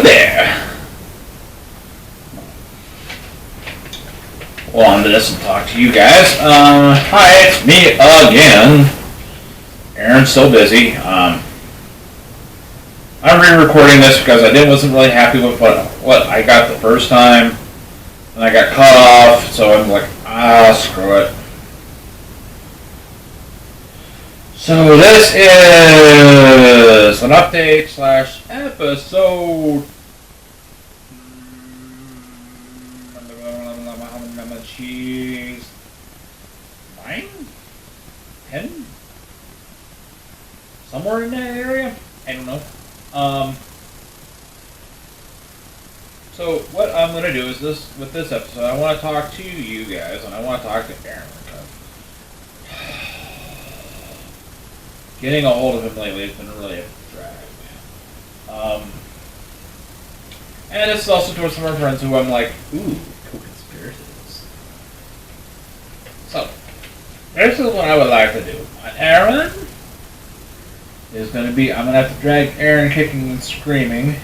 Hello there. Well, on to this and talk to you guys. Hi, it's me again. Aaron's still busy. I'm re-recording this because I wasn't really happy with what I got the first time, and I got cut off. So I'm like, screw it. So this is an update / episode. Cheese 9, 10, somewhere in that area. I don't know. So what I'm going to do is with this episode, I want to talk to you guys, and I want to talk to Aaron. Getting a hold of him lately has been really a drag, man. And this is also towards some of our friends who I'm like, ooh, co-conspirators. So, this is what I would like to do. Aaron is going to be, I'm going to have to drag Aaron kicking and screaming.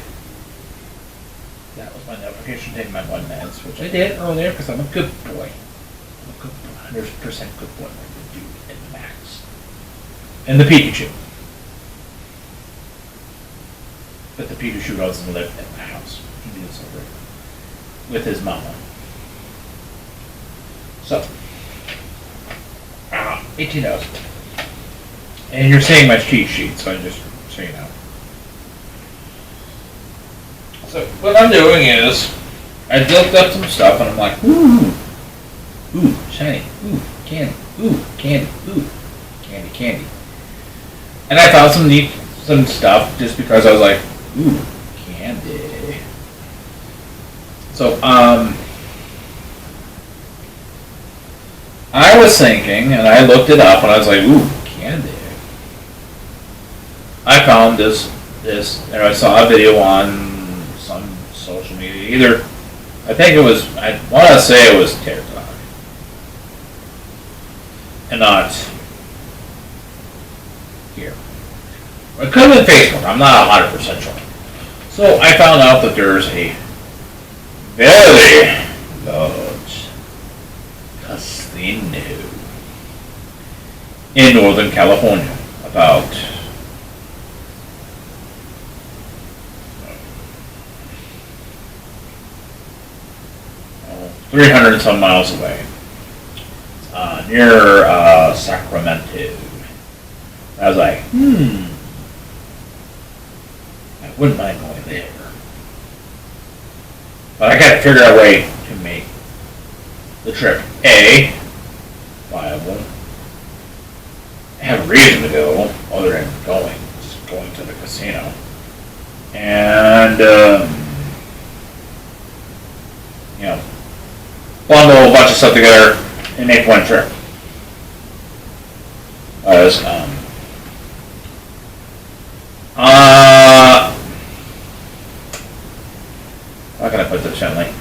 That was my notification taking my blood meds, which I did earlier because I'm a good boy. I'm a good boy, 100% good boy, like the dude and Max. And the Pikachu. But the Pikachu doesn't live in my house. He lives over with his mama. So, 18 hours. And you're seeing my cheat sheet, so you know. So what I'm doing is, I looked up some stuff and I'm like, ooh, shiny, ooh, candy, ooh, candy. And I found some stuff just because I was like, ooh, candy. So, I was thinking, and I looked it up, and I was like, ooh, candy. I found this, and I saw a video on some social media. Either, I want to say it was TikTok. And not here. It could have been Facebook. I'm not 100% sure. So I found out that there's a very large casino in Northern California, about 300 and some miles away, near Sacramento. I was like, I wouldn't mind going there, but I got to figure out a way to make the trip viable. I have a reason to go other than just going to the casino, and bundle a bunch of stuff together and make one trip. How can I put this gently?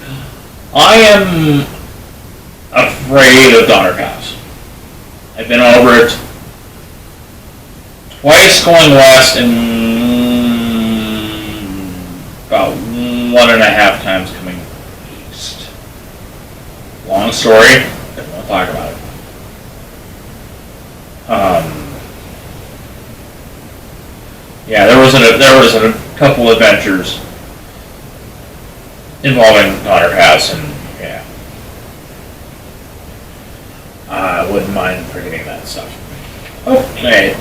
I am afraid of Donner Pass. I've been over it twice going west and about 1.5 times coming east. Long story, I don't want to talk about it. There was a couple adventures involving Donner Pass, and I wouldn't mind forgetting that stuff. Okay.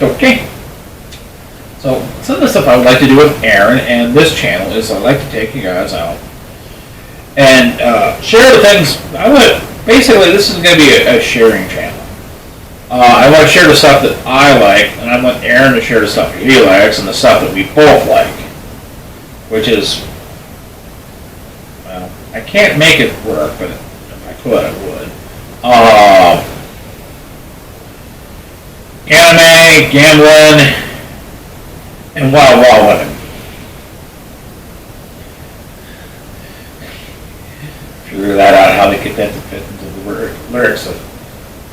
So some of the stuff I would like to do with Aaron and this channel is I'd like to take you guys out and share the things. Basically, this is going to be a sharing channel. I want to share the stuff that I like, and I want Aaron to share the stuff that he likes and the stuff that we both like, which is, well, I can't make it work, but if I could, I would. Anime, gambling, and wild women. Figure that out, how they get that to fit into the lyrics of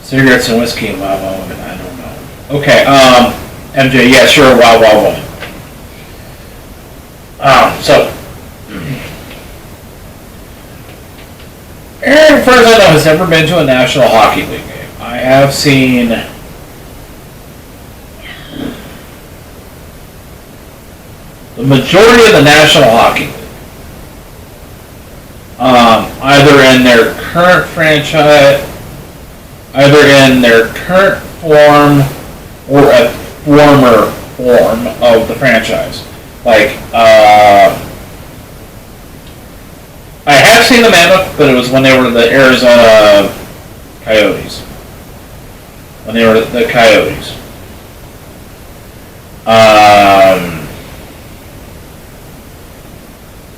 cigarettes and whiskey and wild women. I don't know. Okay, MJ, yeah, sure, wild woman. So as I know, has never been to a National Hockey League game. I have seen the majority of the National Hockey League. Either in their current franchise, either in their current form or a former form of the franchise. Like, I have seen the Mammoth, but it was when they were the Arizona Coyotes. When they were the Coyotes.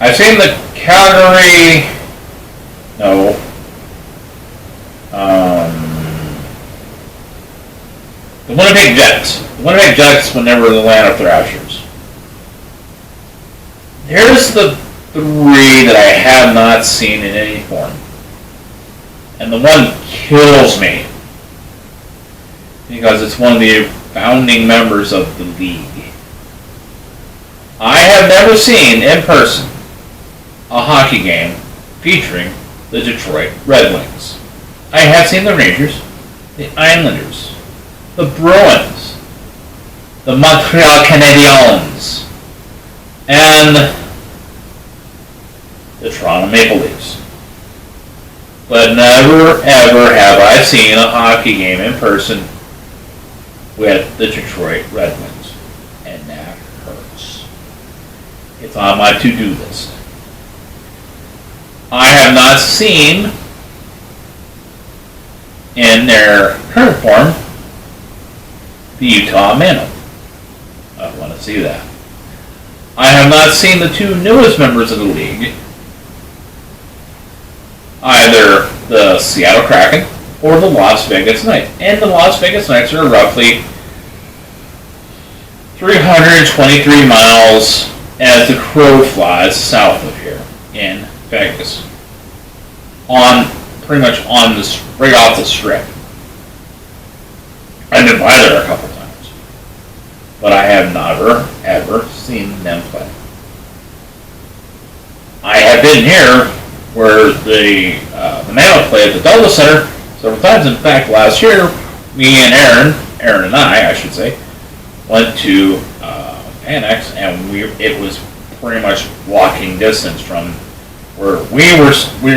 I've seen the Calgary. No. The Winnipeg Jets. The Winnipeg Jets when they were the Atlanta Thrashers. Here's the three that I have not seen in any form. And the one kills me. Because it's one of the founding members of the league. I have never seen in person a hockey game featuring the Detroit Red Wings. I have seen the Rangers, the Islanders, the Bruins, the Montreal Canadiens, and the Toronto Maple Leafs. But never ever have I seen a hockey game in person with the Detroit Red Wings. And that hurts. It's on my to-do list. I have not seen in their current form the Utah Mammoth. I want to see that. I have not seen the two newest members of the league, either the Seattle Kraken or the Las Vegas Knights. And the Las Vegas Knights are roughly 323 miles as the crow flies south of here in Vegas. Pretty much on this, right off the strip. I've been by there a couple times. But I have never, ever seen them play. I have been here where the Mammoth played at the Delta Center several times. In fact, last year, me and Aaron and I should say, went to Annex, and it was pretty much walking distance from where we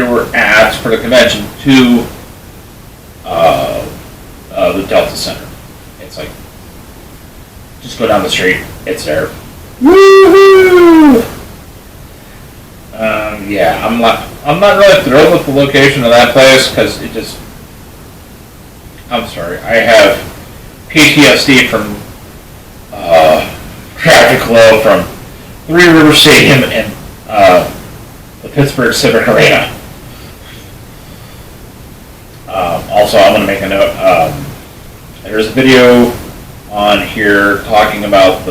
were at for the convention to the Delta Center. It's like just go down the street, it's there. Woohoo! Yeah, I'm not really thrilled with the location of that place because it just. I'm sorry, I have PTSD from traffic flow from Three River Stadium and the Pittsburgh Civic Arena. Also, I'm going to make a note. There's a video on here talking about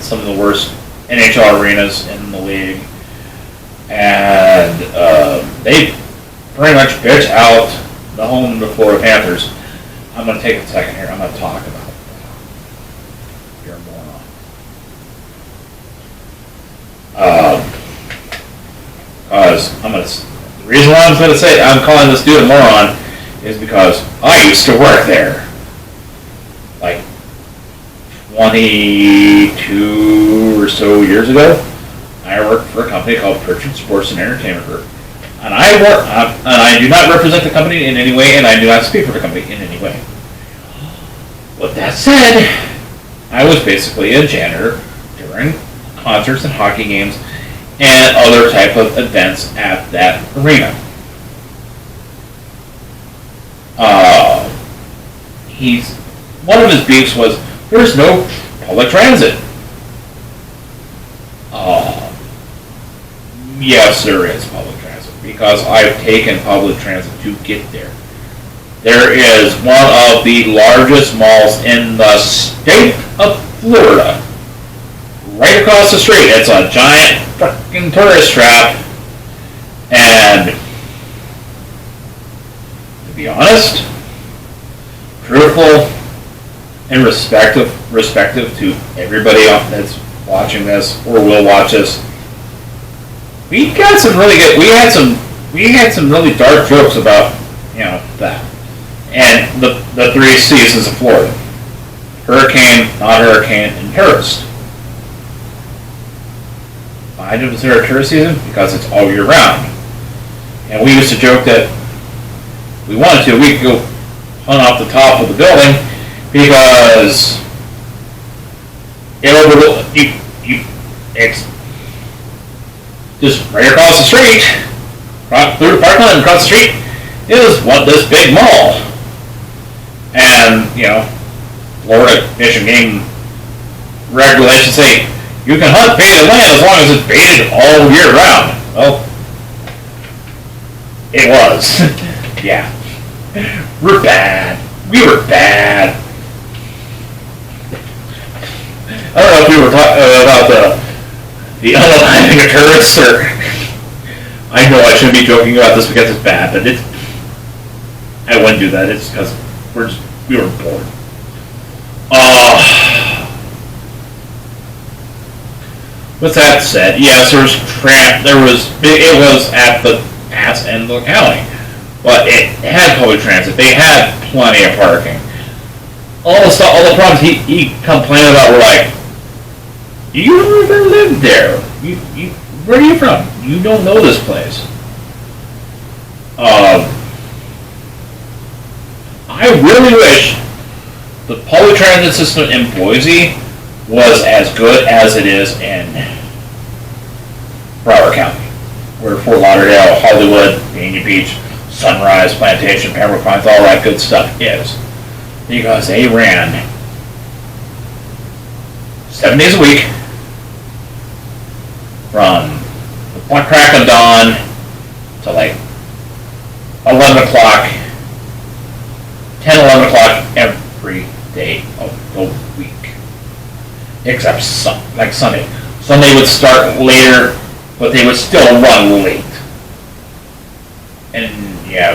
some of the worst NHL arenas in the league, and they pretty much bitch out the home of the Florida Panthers. I'm going to take a second here. I'm going to talk about that. You're a moron. The reason why I'm going to say I'm calling this dude a moron is because I used to work there. Like 22 or so years ago, I worked for a company called Pattrick Sports and Entertainment Group. And I do not represent the company in any way, and I do not speak for the company in any way. With that said, I was basically a janitor during concerts and hockey games and other type of events at that arena. One of his beefs was there's no public transit. Yes, there is public transit because I've taken public transit to get there. There is one of the largest malls in the state of Florida. Right across the street. It's a giant fucking tourist trap. And to be honest, truthful, and respective to everybody that's watching this or will watch this, we had some really dark jokes about that. And the 3 seasons of Florida. Hurricane, not hurricane, and tourist. Why do you consider a tourist season? Because it's all year round. And we used to joke that we wanted to, we could go hunt off the top of the building because it's just right across the street, through the parking lot and across the street is this big mall. And, Florida Fish and Game regulations say you can hunt baited land as long as it's baited all year round. Well, it was. Yeah. We're bad. We were bad. I don't know if we were talking about the unaliving of tourists, or I know I shouldn't be joking about this because it's bad, but I wouldn't do that. It's because we were bored. With that said, yes, it was at the ass end of the county, but it had public transit. They had plenty of parking. All the problems he complained about were like, you never lived there. Where are you from? You don't know this place. I really wish the public transit system in Boise was as good as it is in Broward County, where Fort Lauderdale, Hollywood, Virginia Beach, Sunrise, Plantation, Pembroke Pines, all that good stuff is. Because they ran 7 days a week from the crack of dawn to like 11 o'clock, 11 o'clock every day of the week. Except Sunday. Sunday would start later, but they would still run late. And yeah,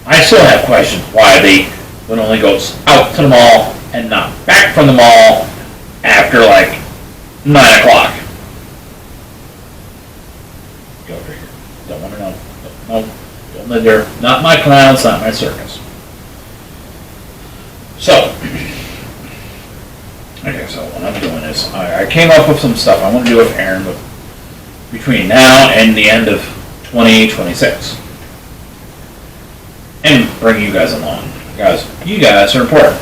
I still have questions why they would only go out to the mall and not back from the mall after like 9 o'clock. Go figure. Don't want to know. No, don't live there. Not my clowns, not my circus. So, okay, so what I'm doing is, I came up with some stuff I want to do with Aaron between now and the end of 2026. And bring you guys along. Guys, you guys are important.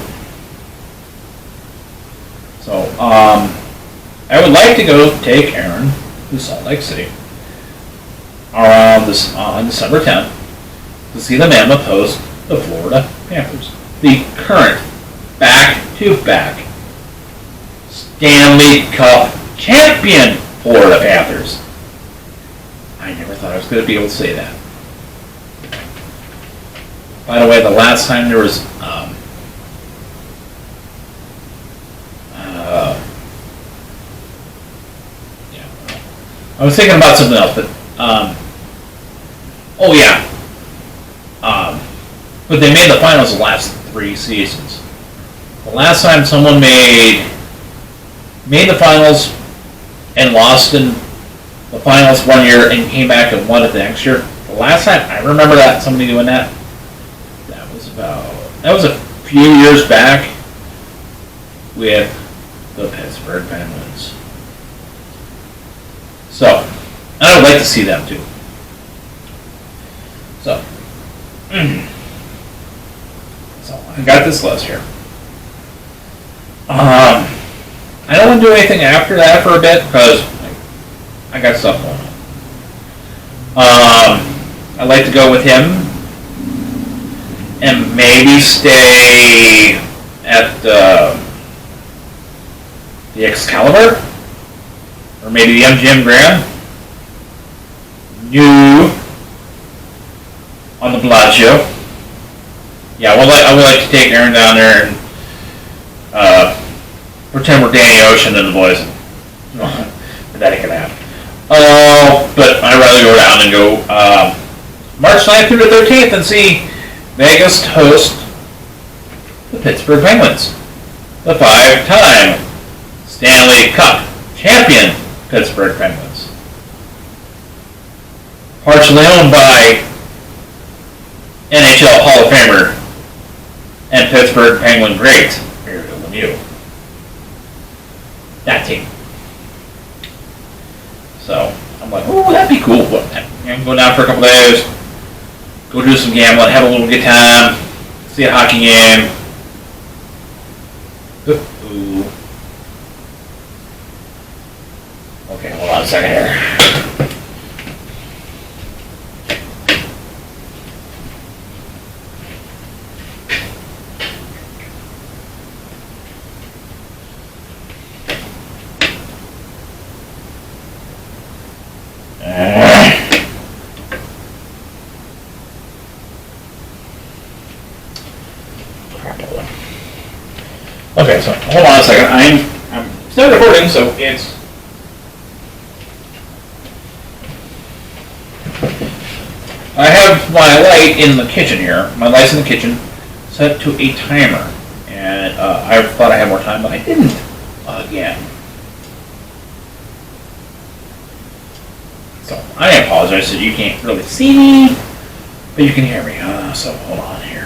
So, I would like to go take Aaron to Salt Lake City around on December 10th to see the Mammoth host the Florida Panthers. The current back-to-back Stanley Cup champion Florida Panthers. I never thought I was going to be able to say that. By the way, the last time there was I was thinking about something else, but but they made the finals the last 3 seasons. The last time someone made the finals and lost in the finals one year and came back and won it the next year. The last time I remember somebody doing that was a few years back with the Pittsburgh Penguins. So I would like to see them too. So I got this list here. I don't want to do anything after that for a bit because I got stuff going on. I'd like to go with him and maybe stay at the Excalibur or maybe the MGM Grand. New on the Bellagio. Yeah, I would like to take Aaron down there and pretend we're Danny Ocean and the boys. But that ain't gonna happen. But I'd rather go down and go March 9th through the 13th and see Vegas host the Pittsburgh Penguins, the 5-time Stanley Cup champion Pittsburgh Penguins. Partially owned by NHL Hall of Famer and Pittsburgh Penguin great, Mario Lemieux. That team. So I'm like, oh, that'd be cool. Go down for a couple days, go do some gambling, have a little good time, see a hockey game. Ooh. Okay, hold on a second here. Okay, so hold on a second. I'm still recording, so it's. I have my light in the kitchen here. My light's in the kitchen, set to a timer, and I thought I had more time, but I didn't. Again. So I apologize that you can't really see me, but you can hear me. So hold on here.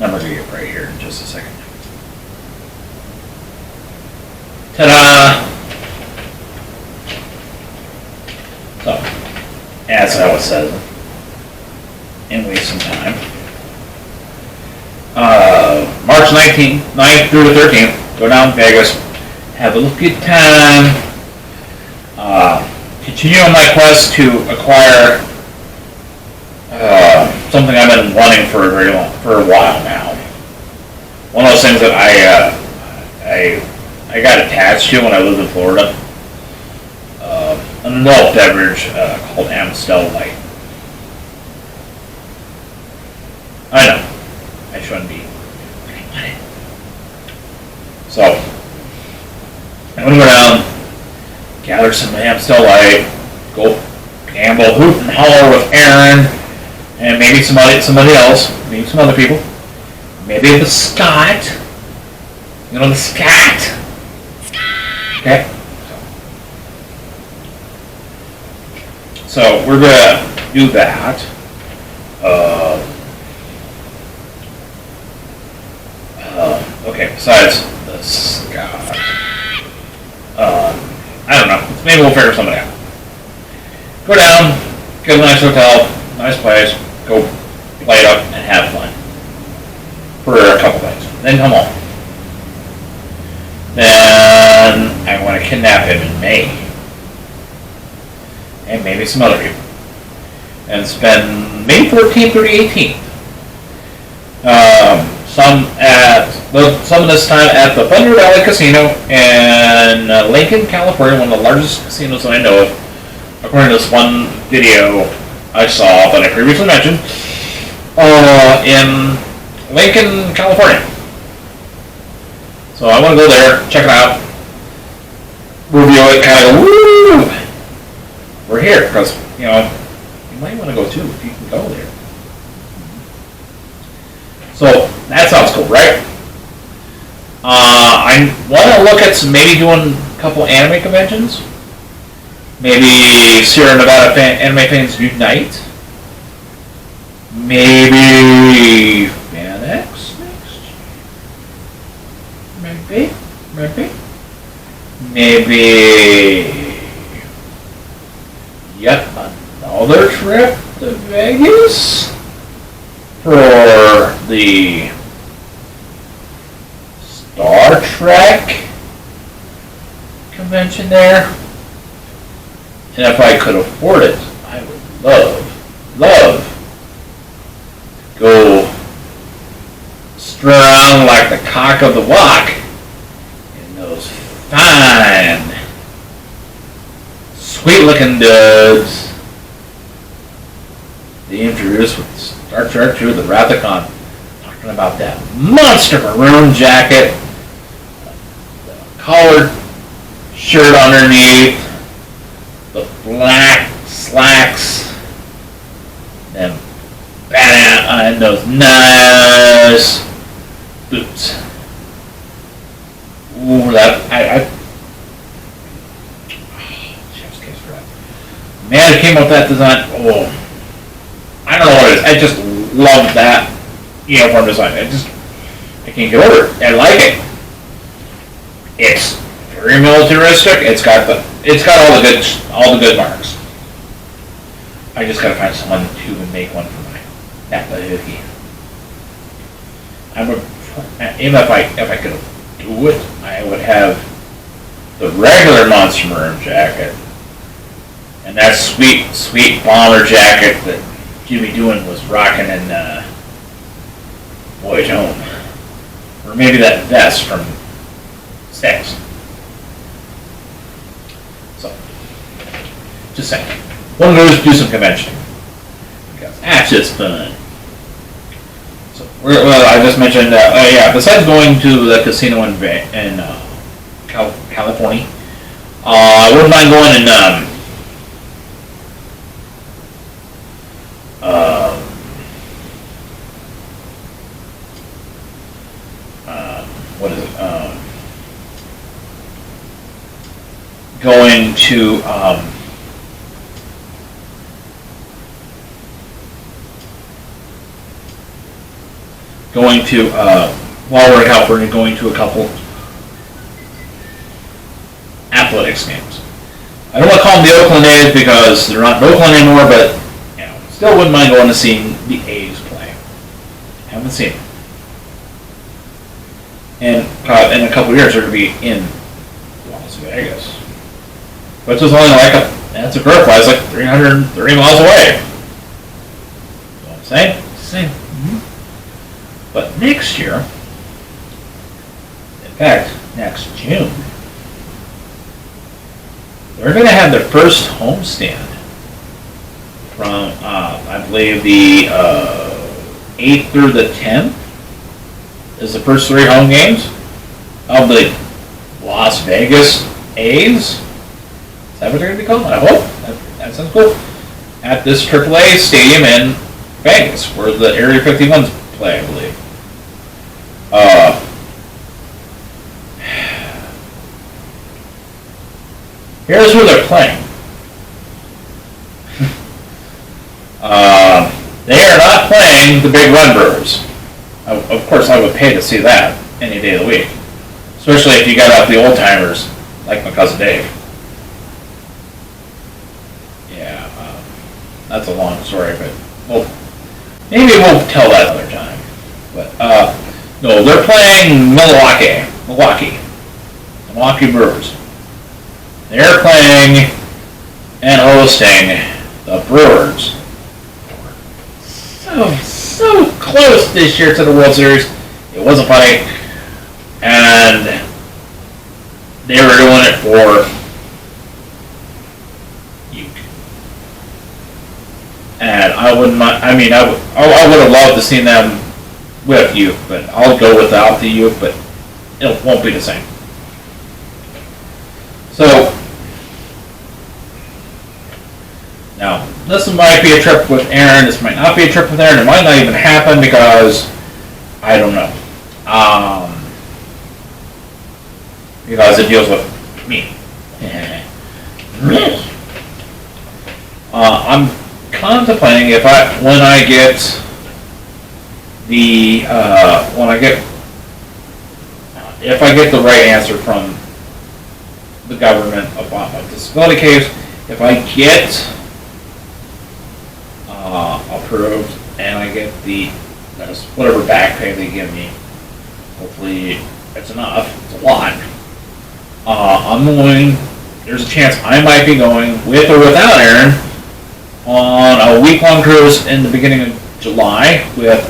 I'm going to get right here in just a second. Ta-da! So, as I was said, and waste some time. March 19th, 9th through the 13th, go down to Vegas, have a good time, continue on my quest to acquire something I've been wanting for a while now. One of those things that I got attached to when I lived in Florida. An adult beverage called Amstel Light. I know, I shouldn't be. But I want it. So I'm gonna go down, gather some Amstel Light, go gamble, hoot and holler with Aaron. And maybe somebody else, maybe some other people. Maybe the Scott. You know the Scott? Okay. So we're gonna do that. Okay, besides the Scott. I don't know. Maybe we'll figure something out. Go down, get a nice hotel, nice place. Go light up and have fun for a couple days. Then come home. Then I want to kidnap him in May. And maybe some other people. And spend May 14th through the 18th. Some of this time at the Thunder Valley Casino in Lincoln, California, one of the largest casinos that I know of, according to this one video I saw that I previously mentioned, in Lincoln, California. So I want to go there, check it out, review it, kind of go, woo! We're here, because, you might want to go too, if you can go there. So, that sounds cool, right? I want to look at maybe doing a couple anime conventions. Maybe Sierra Nevada Anime Fans Unite. Maybe Fan X next year. Maybe yet another trip to Vegas for the Star Trek convention there. And if I could afford it, I would love to go stir around like the cock of the walk in those fine, sweet-looking dudes they introduced with Star Trek II, the Wrath of Khan, talking about that monster maroon jacket, the collared shirt underneath, the black slacks, them badass, and those nice boots. Ooh, that man who came up with that design, oh, I don't know what it is. I just love that uniform design. I can't get over it. I like it. It's very militaristic. It's got all the good marks. I just gotta find someone to make one for my Pattrick. If I could do it, I would have the regular Monster Maroon jacket and that sweet bomber jacket that Jimmy Doohan was rocking in Voyage Home, or maybe that vest from Six. So, just saying, one of those do some convention because that's just fun. So, well, I just mentioned, besides going to the casino in California, I wouldn't mind going in what is it? Going to while we're in California, going to a couple athletics games. I don't want to call them the Oakland A's because they're not in Oakland anymore, but still wouldn't mind going to seeing the A's play. Haven't seen them. And in a couple of years, they're going to be in Las Vegas. Which is only that's a crow flies like 330 miles away. You know what I'm saying? Same. Mm-hmm. But next year, in fact, next June, they're going to have their first homestand from, I believe, the 8th through the 10th is the first 3 home games of the Las Vegas A's. Is that what they're going to be called? I hope. That sounds cool. At this AAA stadium in Vegas, where the Area 51s play, I believe. Here's who they're playing. They are not playing the Big Run Brewers. Of course, I would pay to see that any day of the week. Especially if you got out the old timers, like my cousin Dave. Yeah, that's a long story, but maybe we'll tell that another time. But no, they're playing Milwaukee Brewers. They're playing and hosting the Brewers. So close this year to the World Series. It wasn't funny, and they were doing it for you. And I wouldn't mind. I mean, I would have loved to see them with you, but I'll go without the youth. But it won't be the same. So now, this might be a trip with Aaron. This might not be a trip with Aaron. It might not even happen because I don't know. Because it deals with me. I'm contemplating if I get the right answer from the government about my disability case, if I get approved and I get whatever back pay they give me, hopefully it's enough, it's a lot, there's a chance I might be going with or without Aaron on a week-long cruise in the beginning of July with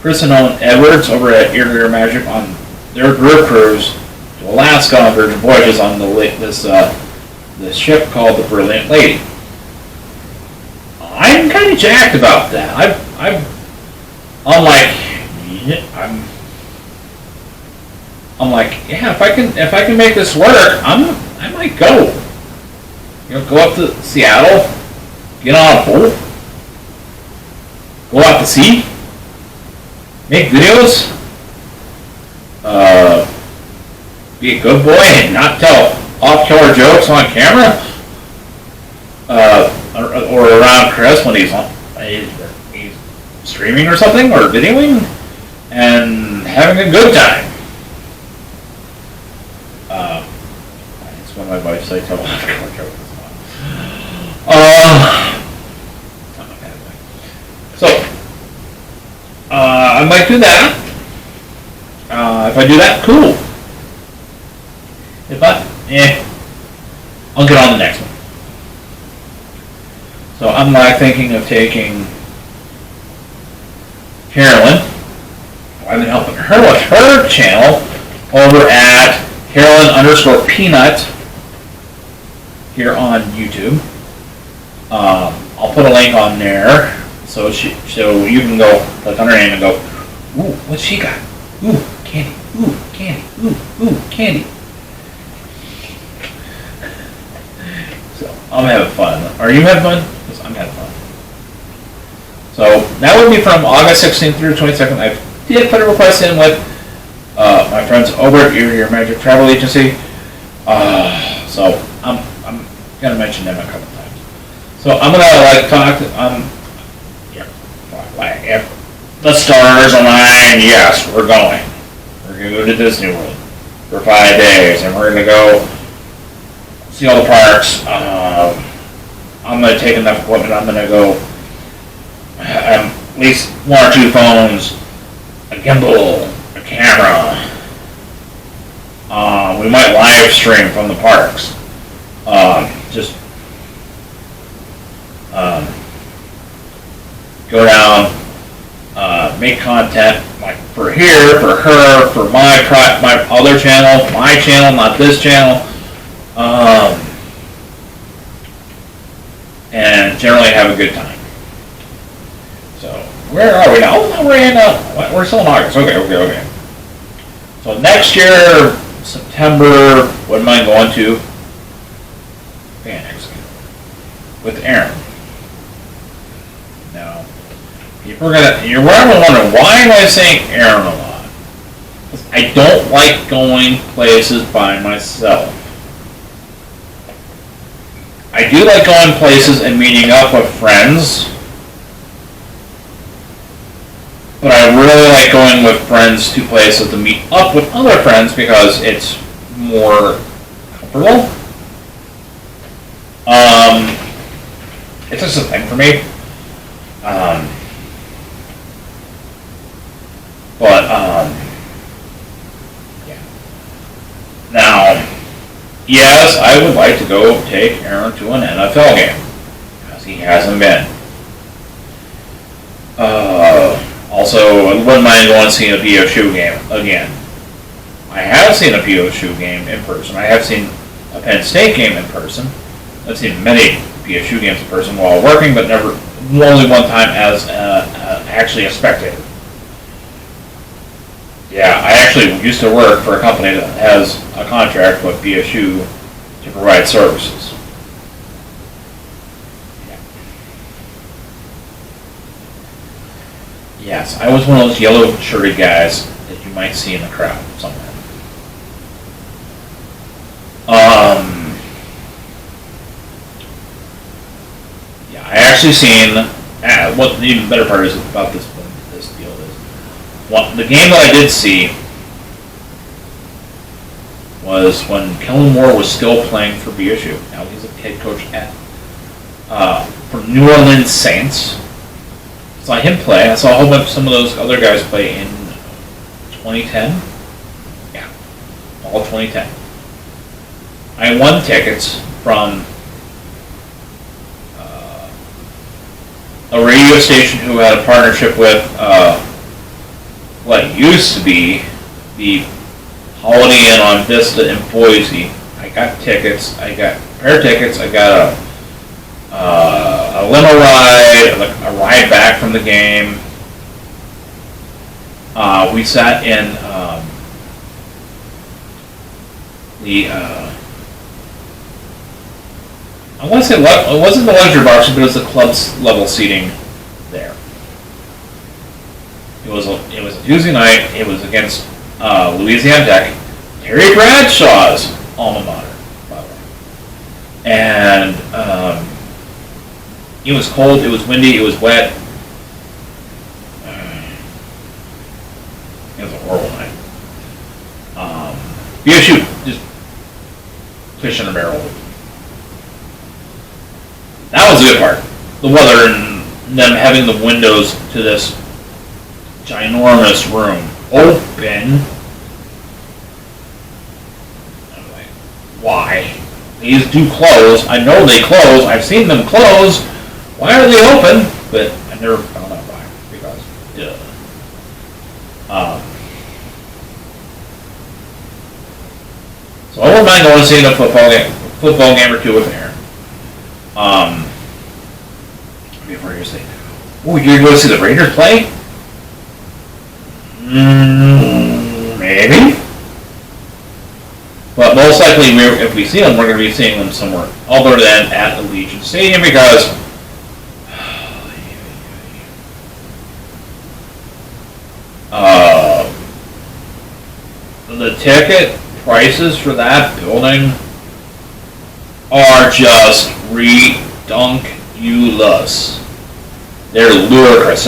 Chris and Owen Edwards over at Ear Magic on their group cruise to Alaska on Virgin Voyages on this ship called the Brilliant Lady. I'm kind of jacked about that. I'm like, yeah, if I can make this work, I might go. Go up to Seattle, get on a boat, go out to sea, make videos, be a good boy and not tell off-killer jokes on camera. or around Chris when he's streaming or something or videoing and having a good time. It's one of my wife's like, so I might do that. If I do that, cool. If not, I'll get on the next one. So I'm like thinking of taking Carolyn. I've been helping her with her channel over at Carolyn_Peanut here on YouTube. I'll put a link on there so you can go click on her name and go, ooh, what's she got? Ooh, candy. Ooh, candy. Ooh, candy. So I'm having fun. Are you having fun? Because I'm having fun. So that would be from August 16th through 22nd. I did put a request in with my friends over at Your Magic Travel Agency. So I'm gonna mention them a couple times. So I'm gonna talk. If the stars align, yes, we're going. We're gonna go to Disney World for 5 days, and we're gonna go see all the parks. I'm gonna take enough equipment. I'm gonna go at least 1 or 2 phones, a gimbal, a camera. We might live stream from the parks. Go down, make content like for here, for her, for my other channel, my channel, not this channel, and generally have a good time. So where are we now? Oh, we're still in August. Okay. So next year, September, what am I going to? Phoenix with Aaron. Now, you're wondering why am I saying Aaron a lot? Because I don't like going places by myself. I do like going places and meeting up with friends, but I really like going with friends to places to meet up with other friends because it's more comfortable. It's just a thing for me. Yeah. Now, yes, I would like to go take Aaron to an NFL game because he hasn't been. Also, I wouldn't mind going to see a PSU game again. I have seen a PSU game in person. I have seen a Penn State game in person. I've seen many PSU games in person while working, but only one time as actually a spectator. Yeah, I actually used to work for a company that has a contract with PSU to provide services. Yeah. Yes, I was one of those yellow shirted guys that you might see in the crowd somewhere. Yeah, I actually seen what the even better part is about this deal is the game that I did see was when Kellen Moore was still playing for BSU. Now he's a head coach at for New Orleans Saints. I saw him play. I saw a whole bunch of some of those other guys play in 2010. Yeah, all 2010. I won tickets from a radio station who had a partnership with what used to be the Holiday Inn on Vista in Boise. I got tickets. I got a pair of tickets. I got a limo ride, a ride back from the game. We sat in I want to say it wasn't the luxury box, but it was the club's level seating there. It was a Tuesday night. It was against Louisiana Tech, Terry Bradshaw's alma mater, by the way. And It was cold, it was windy, it was wet. It was a horrible night. You shoot, just fish in a barrel. That was the good part. The weather and them having the windows to this ginormous room open. I'm like, why? These do close. I know they close. I've seen them close. Why are they open? But I never found out why. Because, so I wouldn't mind going to see a football game or two with Aaron. Before you say, oh, you're going to see the Raiders play? Maybe. But most likely, if we see them, we're going to be seeing them somewhere other than at Allegiant Stadium because the ticket prices for that building are just redunculous. They're ludicrous.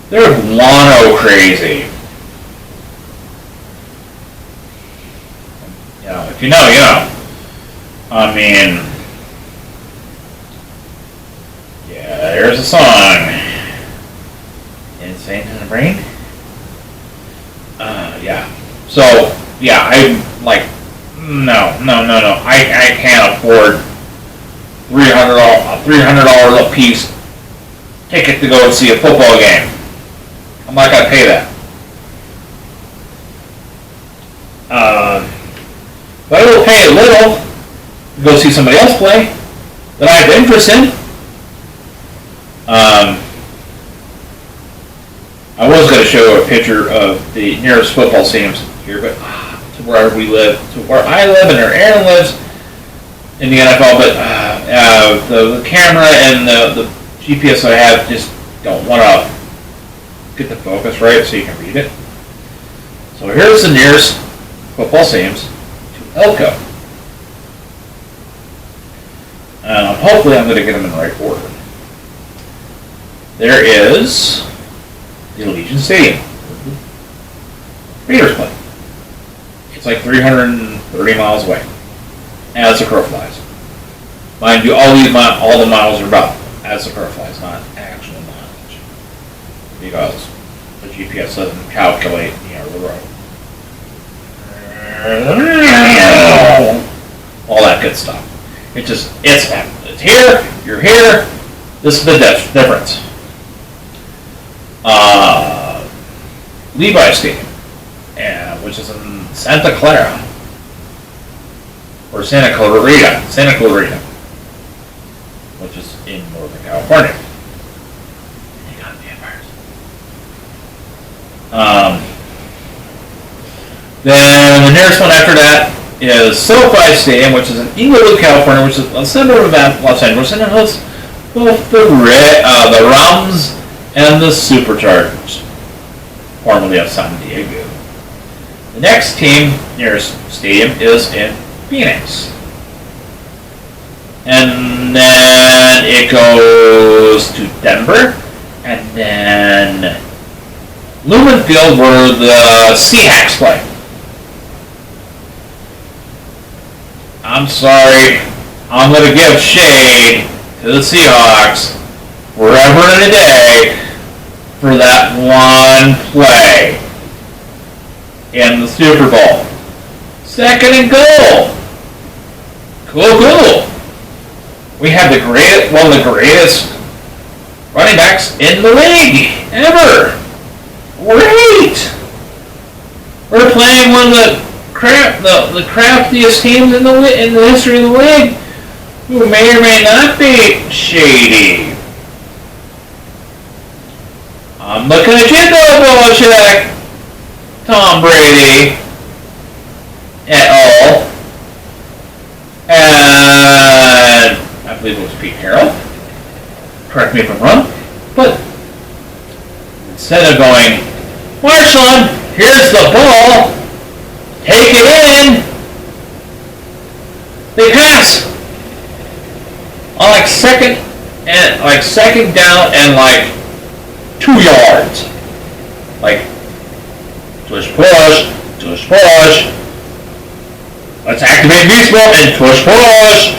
They're guano crazy. You know, if you know, you know. I mean, yeah, there's a song. Insane in the Brain? Yeah. So, yeah, I'm like, no. I can't afford $300 a piece ticket to go and see a football game. I'm not going to pay that. But I will pay a little to go see somebody else play that I have interest in. I was going to show a picture of the nearest football stadiums here, but to where we live, to where I live and where Aaron lives in the NFL, but the camera and the GPS I have just don't want to get the focus right so you can read it. So here's the nearest football stadiums to Elko. Hopefully I'm going to get them in the right order. There is the Allegiant Stadium. Raiders play. It's like 330 miles away. As the crow flies. Mind you, all the miles are about as the crow flies, not actual mileage. Because the GPS doesn't calculate, the road. All that good stuff. It's here, you're here, this is the difference. Levi Stadium, which is in Santa Clara, or Santa Clarita, which is in Northern California. You got vampires. Then the nearest one after that is SoFi Stadium, which is in Inglewood, California, which is a suburb of Los Angeles, and it hosts both the Rams and the Superchargers, formerly of San Diego. The next team nearest stadium is in Phoenix. And then it goes to Denver, and then Lumen Field where the Seahawks play. I'm sorry, I'm going to give shade to the Seahawks forever and a day for that one play in the Super Bowl. 2nd and goal. Cool. We have one of the greatest running backs in the league ever. Great. We're playing one of the craftiest teams in the history of the league, who may or may not be shady. I'm looking at you, Bill Belichick, Tom Brady, et al. And I believe it was Pete Carroll. Correct me if I'm wrong. But instead of going, Marshall, here's the ball, take it in, they pass. second down and like 2 yards. Like tush push, tush push. Let's activate beast mode and tush push.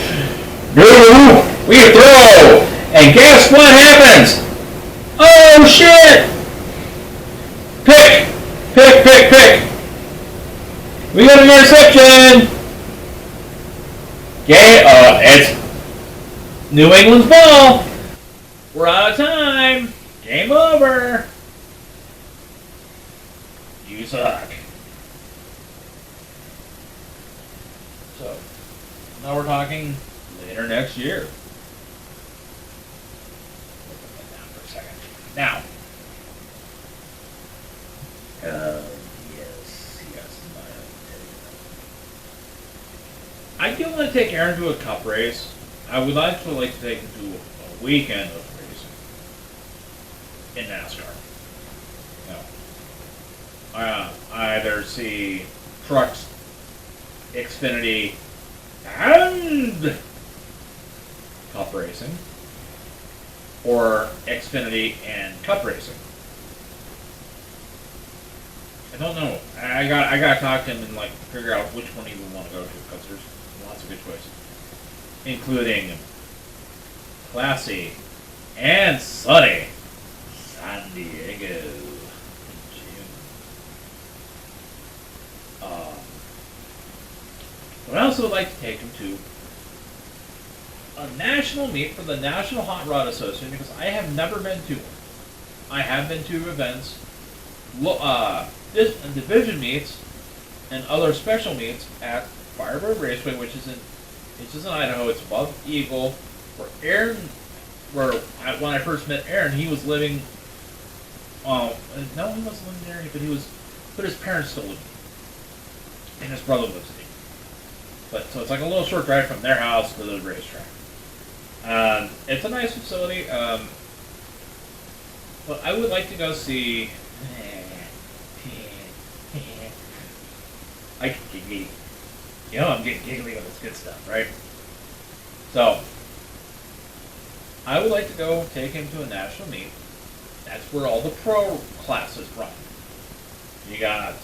We throw, and guess what happens? Oh shit! Pick. We got an interception. It's New England's ball. We're out of time. Game over. You suck. So, now we're talking later next year. Put that down for a second. Now. I do want to take Aaron to a cup race. I would actually like to take him to a weekend of racing in NASCAR. I either see trucks, Xfinity, and cup racing, or Xfinity and cup racing. I don't know. I got to talk to him and figure out which one he would want to go to, because there's lots of good choices, including classy and sunny San Diego in June. But I also would like to take him to a national meet for the National Hot Rod Association, because I have never been to one. I have been to events, division meets, and other special meets at Firebird Raceway, which is in Idaho. It's above Eagle, where Aaron, when I first met Aaron, he was living. No, he wasn't living there, but his parents still live there, and his brother lives there. So it's like a little short drive from their house to the racetrack. It's a nice facility. But I would like to go see. I get giggly. I'm getting giggly with this good stuff, right? So, I would like to go take him to a national meet. That's where all the pro classes run. You got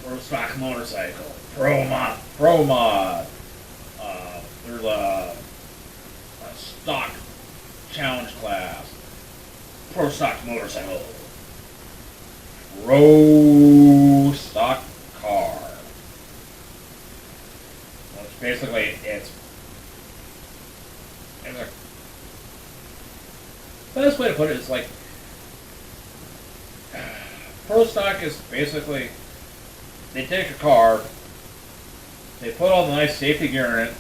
pro stock motorcycle, pro mod. There's a stock challenge class, pro stock motorcycle, pro stock car. Which basically it's a, the best way to put it is pro stock is basically they take a car, they put all the nice safety gear in it,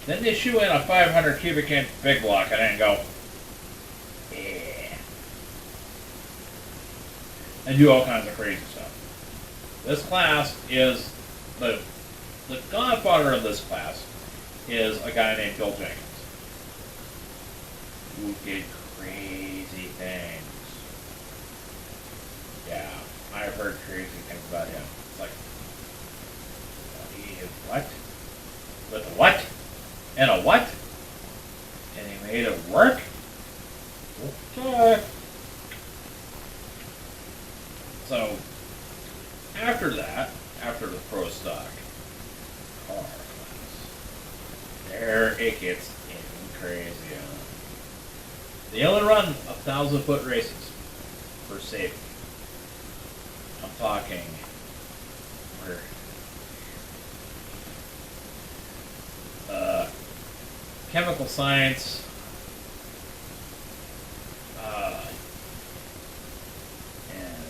then they shoe in a 500 cubic inch big block and then go, yeah, and do all kinds of crazy stuff. This class is the godfather of this class is a guy named Bill Jenkins, who did crazy things. Yeah, I've heard crazy things about him. It's like, he did what? With a what? And a what? And he made it work? Okay. So, after that, after the pro stock car class, there it gets even crazier. They only run 1,000-foot races for safety. I'm talking where chemical science, and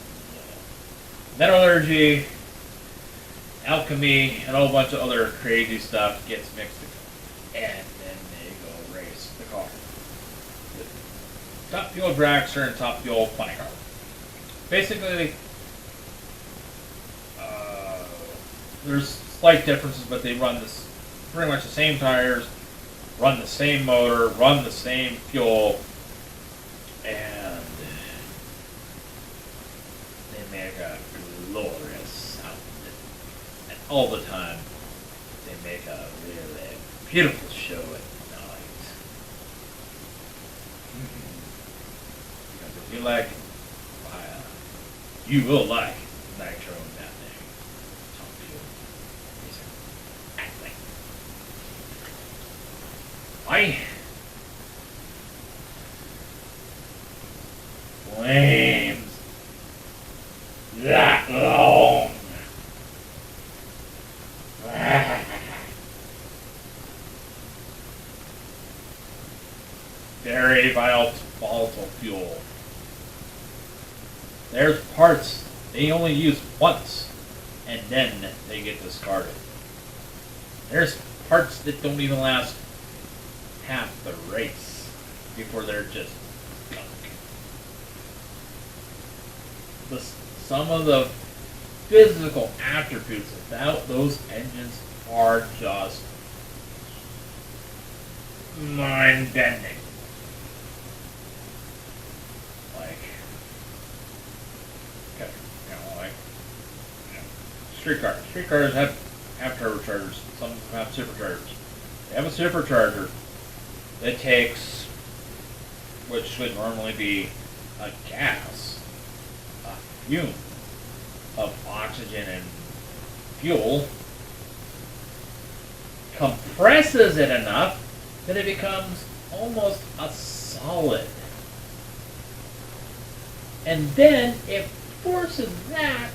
metallurgy, alchemy, and a whole bunch of other crazy stuff gets mixed together. And then they go race the car. Top fuel dragster and top fuel funny car. Basically, there's slight differences, but they run pretty much the same tires, run the same motor, run the same fuel, and they make a glorious sound. And all the time, they make a really beautiful show at night. You like, uh, you will like nitro in that thing. Top fuel. He's like, I flames that long. Very volatile fuel. There's parts they only use once, and then they get discarded. There's parts that don't even last half the race before they're just gunk. Some of the physical attributes about those engines are just mind-bending. Like, okay, streetcars. Streetcars have turbochargers. Some of them have superchargers. They have a supercharger that takes, which would normally be a gas, a fume of oxygen and fuel, compresses it enough that it becomes almost a solid. And then it forces that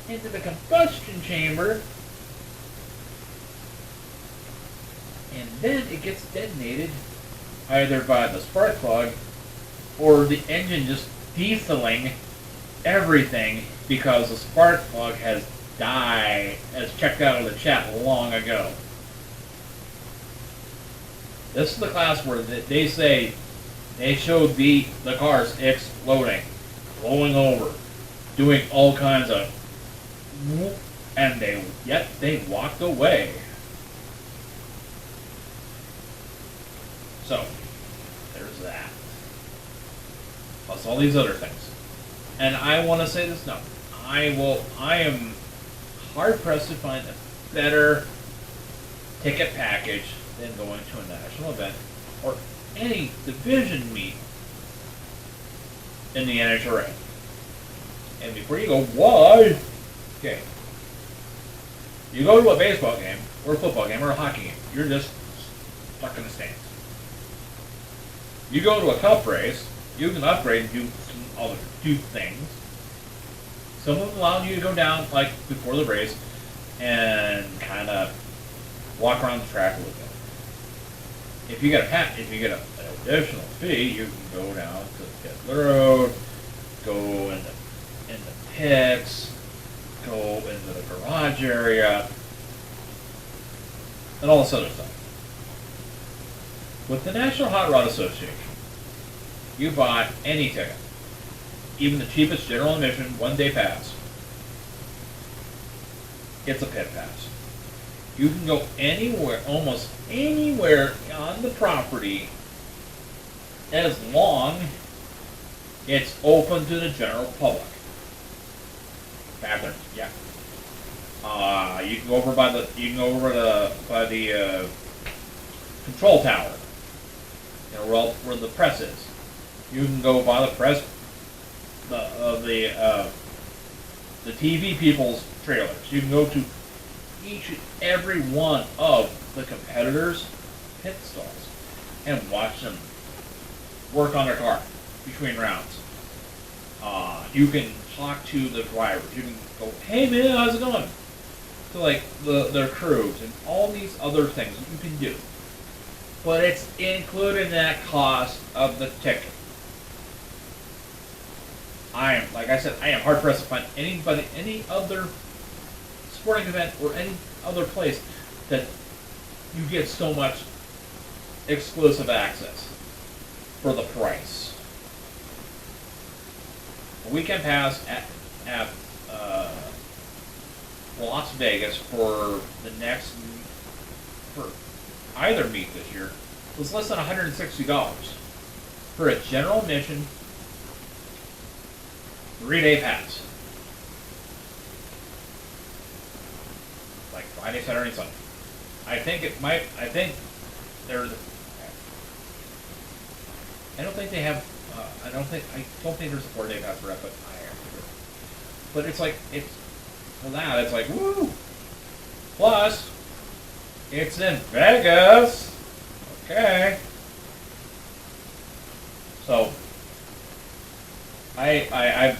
into the combustion chamber, and then it gets detonated either by the spark plug or the engine just dieseling everything because the spark plug has checked out of the chat long ago. This is the class where they say they showed the cars exploding, blowing over, doing all kinds of, and yet they walked away. So, there's that. Plus all these other things. And I want to say this now. I am hard pressed to find a better ticket package than going to a national event or any division meet in the NHRA. And before you go, why? Okay. You go to a baseball game, or a football game, or a hockey game. You're just stuck in the stands. You go to a cup race, you can upgrade and do things. Some of them allow you to go down, like, before the race and kind of walk around the track a little bit. If you get an additional fee, you can go down to the road, go in the pits, go into the garage area, and all this other stuff. With the National Hot Rod Association, you buy any ticket, even the cheapest general admission 1-day pass. It's a pit pass. You can go anywhere, almost anywhere on the property, as long it's open to the general public. Bathrooms, yeah. You can go over by the control tower. You know where the press is. You can go by the press, the TV people's trailers. You can go to each and every one of the competitors' pit stalls and watch them work on their car between rounds. You can talk to the drivers. You can go, hey man, how's it going? To like their crews and all these other things that you can do. But it's included in that cost of the ticket. Like I said, I am hard pressed to find any other sporting event or any other place that you get so much exclusive access for the price. A weekend pass at Las Vegas for either meet this year was less than $160 for a general admission 3-day pass. Like Friday, Saturday, and Sunday. I don't think they have I don't think there's a 4-day pass for that, but but it's like it's like woo. Plus, it's in Vegas. Okay. So I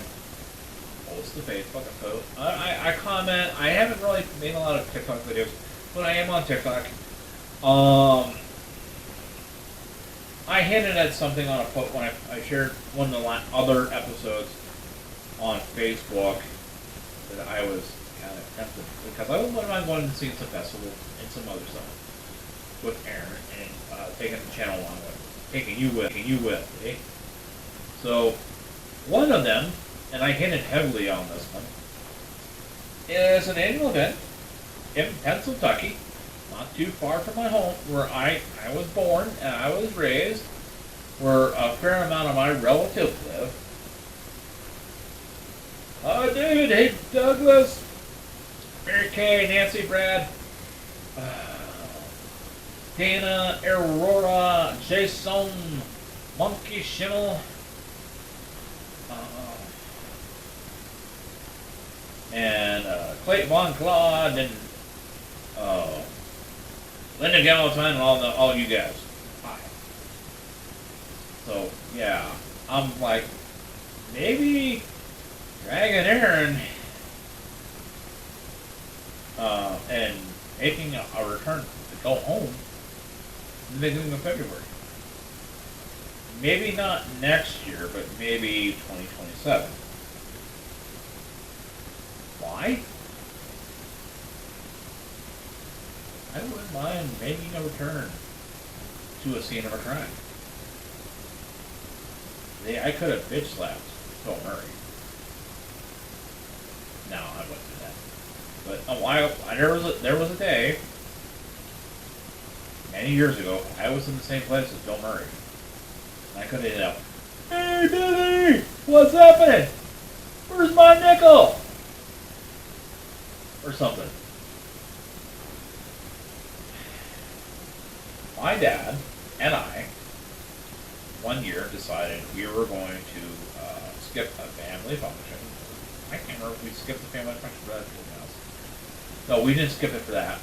post to Facebook. I comment. I haven't really made a lot of TikTok videos, but I am on TikTok. I hinted at something on a post when I shared one of the other episodes on Facebook that I was kind of tempted because I wouldn't mind going to see some festival and some other stuff with Aaron and taking the channel along with, taking you with, eh? So one of them, and I hinted heavily on this one, is an annual event in Pennsylvania, not too far from my home, where I was born and I was raised, where a fair amount of my relatives live. Oh, dude, hey, Douglas, Mary Kay, Nancy, Brad, Dana, Aurora, Jason, Monkey Schimmel, and Clayton Von Claude, and Linda Galatine, and all you guys. Hi. So yeah, I'm like, maybe dragging Aaron and making a return to go home in the beginning of February. Maybe not next year, but maybe 2027. Why? I wouldn't mind making a return to a scene of a crime. I could have bitch slapped Bill Murray. No, I wouldn't do that. But a while, there was a day, many years ago, I was in the same place as Bill Murray. And I could have yelled, "Hey, Billy! What's happening? Where's my nickel?" Or something. My dad and I, one year, decided we were going to skip a family function. I can't remember if we skipped the family function for that. No, we didn't skip it for that.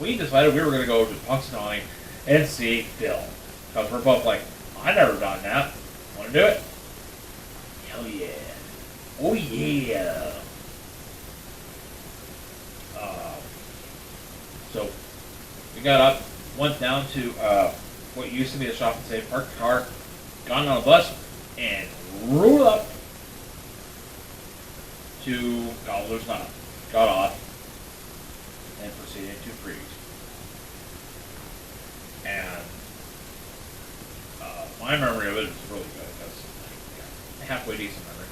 We decided we were going to go to Punxsutawney and see Bill. Because we're both like, I've never done that. Want to do it? Hell yeah. Oh yeah. So we got up, went down to what used to be a shop and save, parked the car, got on a bus, and rode up to Gobbler's Knob. Got off and proceeded to freeze. And my memory of it is really good. That's a halfway decent memory.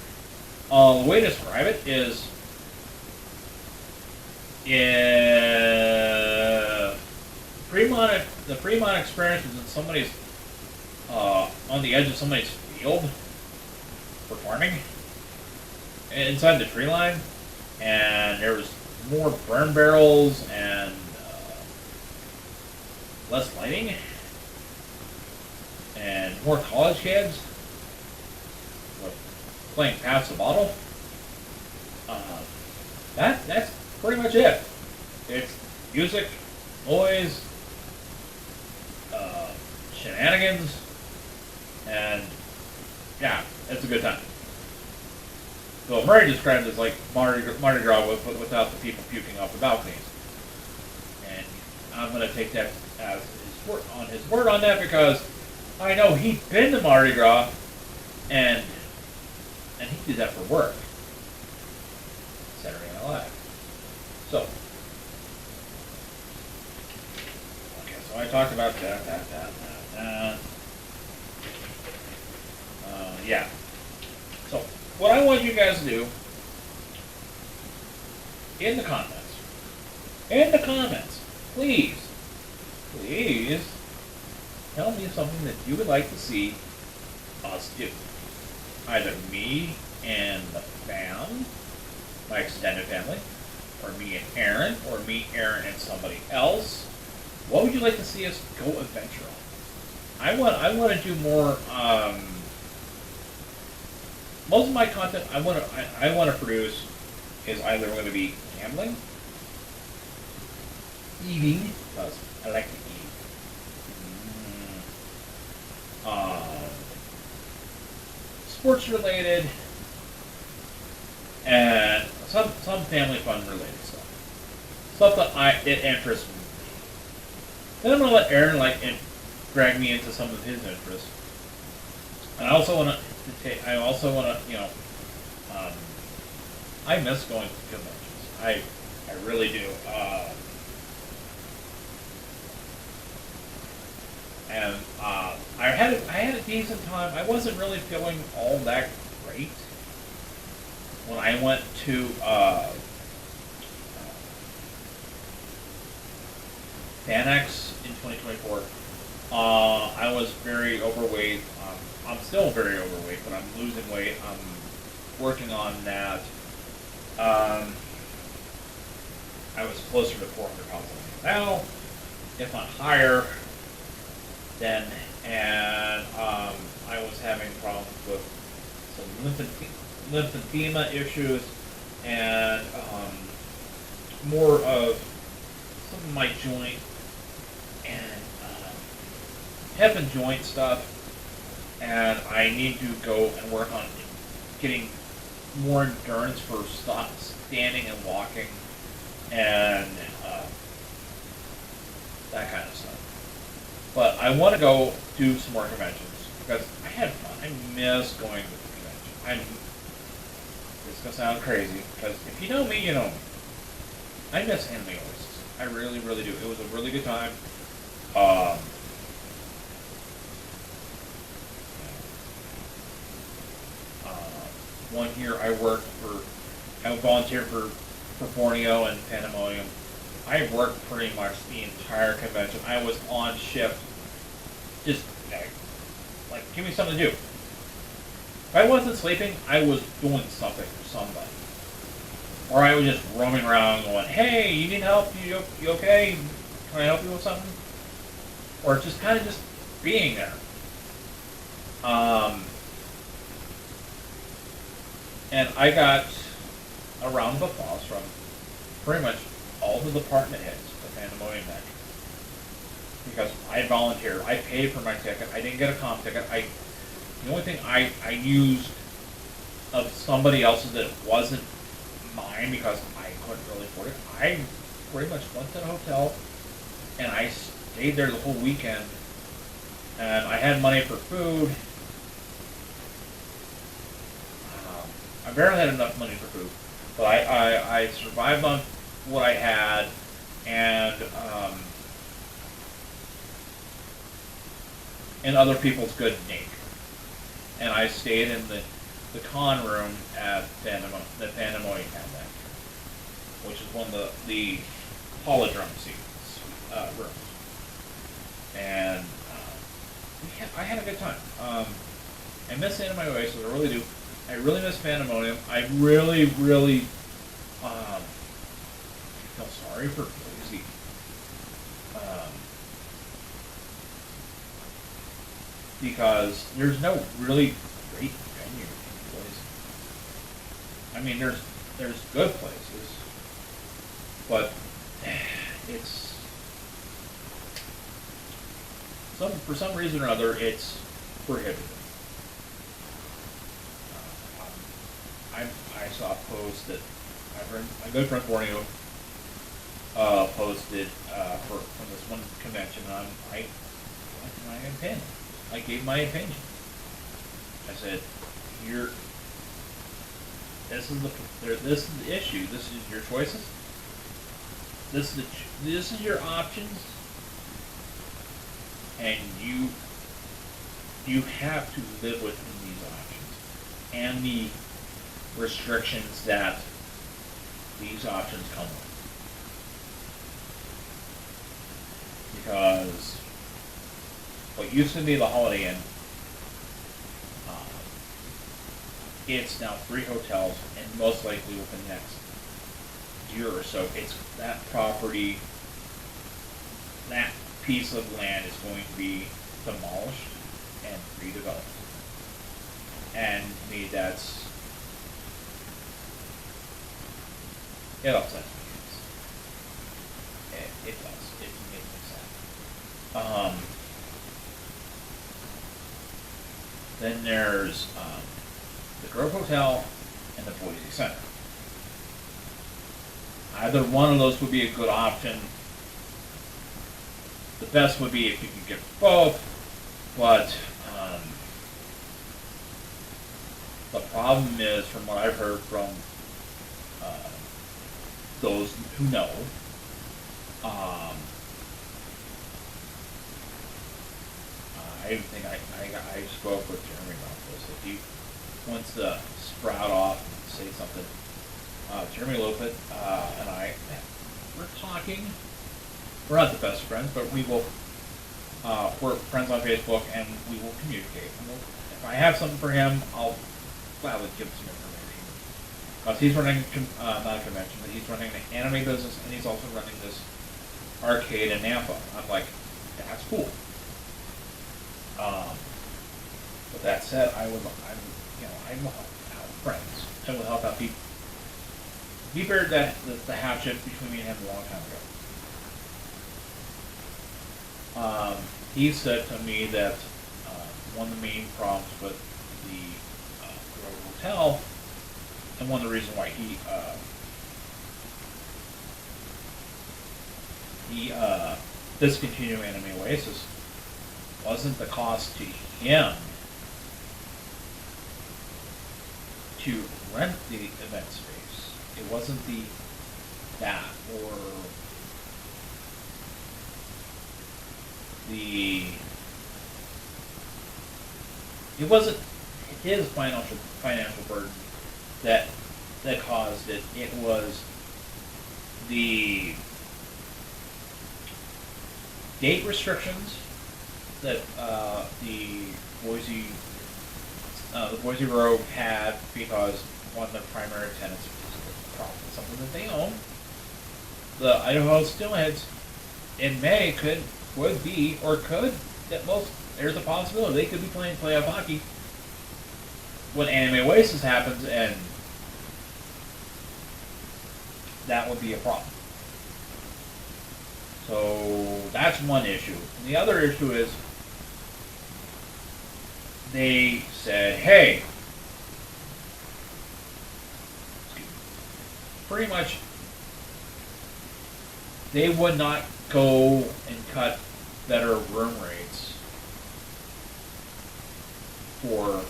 The way to describe it is the Fremont experience was in somebody's on the edge of somebody's field performing inside the tree line, and there was more burn barrels and less lighting and more college kids playing pass the bottle. That's pretty much it. It's music, noise, shenanigans, and yeah, it's a good time. So Murray described it as like Mardi Gras without the people puking off the balconies. And I'm going to take that as his word on that because I know he's been to Mardi Gras and he did that for work. Saturday Night Live. So, okay, so I talked about that. Yeah. So, what I want you guys to do in the comments, please tell me something that you would like to see us do. Either me and the fam, my extended family, or me and Aaron, or me, Aaron, and somebody else. What would you like to see us go adventure on? I want to do more most of my content I want to produce is either going to be gambling, eating, because I like to eat, sports related, and some family fun related stuff that it interests me. Then I'm gonna let Aaron drag me into some of his interests. And I also want to I miss going to conventions. I really do. And I had a decent time. I wasn't really feeling all that great when I went to Annex in 2024. I was very overweight. I'm still very overweight, but I'm losing weight. I'm working on that. I was closer to 400 pounds now, if not higher. Then, and I was having problems with some lymphedema issues and more of some of my joint and hip and joint stuff, and I need to go and work on getting more endurance for standing and walking and that kind of stuff. But I want to go do some more conventions because I had fun. I miss going to the convention. It's going to sound crazy because if you know me, you know me. I miss Anime Oasis. I really, really do. It was a really good time. One year I volunteered for Borneo and Pandemonium. I worked pretty much the entire convention. I was on shift, just like give me something to do. If I wasn't sleeping, I was doing something for somebody. Or I was just roaming around going, hey, you need help? You okay? Can I help you with something? Or just kind of just being there. And I got a round of applause from pretty much all the department heads of Pandemonium Night. Because I volunteered. I paid for my ticket. I didn't get a comp ticket. The only thing I used of somebody else's that wasn't mine because I couldn't really afford it. I pretty much went to the hotel and I stayed there the whole weekend. And I had money for food. I barely had enough money for food, but I survived on what I had, and other people's good need. And I stayed in the con room at the Pandemonium had that, which is one of the holodrum seats rooms. And I had a good time. I miss Anime Oasis, I really do. I really miss Pandemonium. I really, really feel sorry for Boise. Because there's no really great venue in Boise. I mean, there's good places, but it's for some reason or other it's prohibitive. I saw a post that my good friend Borneo posted from this one convention. I gave my opinion. I said, this is the issue. This is your choices. This is your options, and you have to live within these options and the restrictions that these options come with. Because what used to be the Holiday Inn, it's now 3 hotels, and most likely within the next year or so, it's that property, that piece of land is going to be demolished and redeveloped. And me, it upsets me. It does. It makes me sad. Then there's the Grove Hotel and the Boise Center. Either one of those would be a good option. The best would be if you could get both, but the problem is, from what I've heard from those who know, I think I spoke with Jeremy about this. If he wants to sprout off and say something, Jeremy Lopet and I, we're talking. We're not the best friends, but we will. We're friends on Facebook, and we will communicate. And if I have something for him, I'll gladly give him some information. Because he's running, not a convention, but he's running an anime business, and he's also running this arcade in Nampa. I'm like, that's cool. With that said, I will help out friends. I will help out people. He buried the hatchet between me and him a long time ago. He said to me that one of the main problems with the Grove Hotel, and one of the reasons why he discontinued Anime Oasis wasn't the cost to him to rent the event space. It wasn't that or it wasn't his financial burden that caused it. It was the date restrictions that the Boise Grove had, because one of the primary tenants was probably something that they own. The Idaho Steelheads in May could there's a possibility they could be playing playoff hockey when Anime Oasis happens, and that would be a problem. So that's one issue. And the other issue is they said, hey, pretty much they would not go and cut better room rates for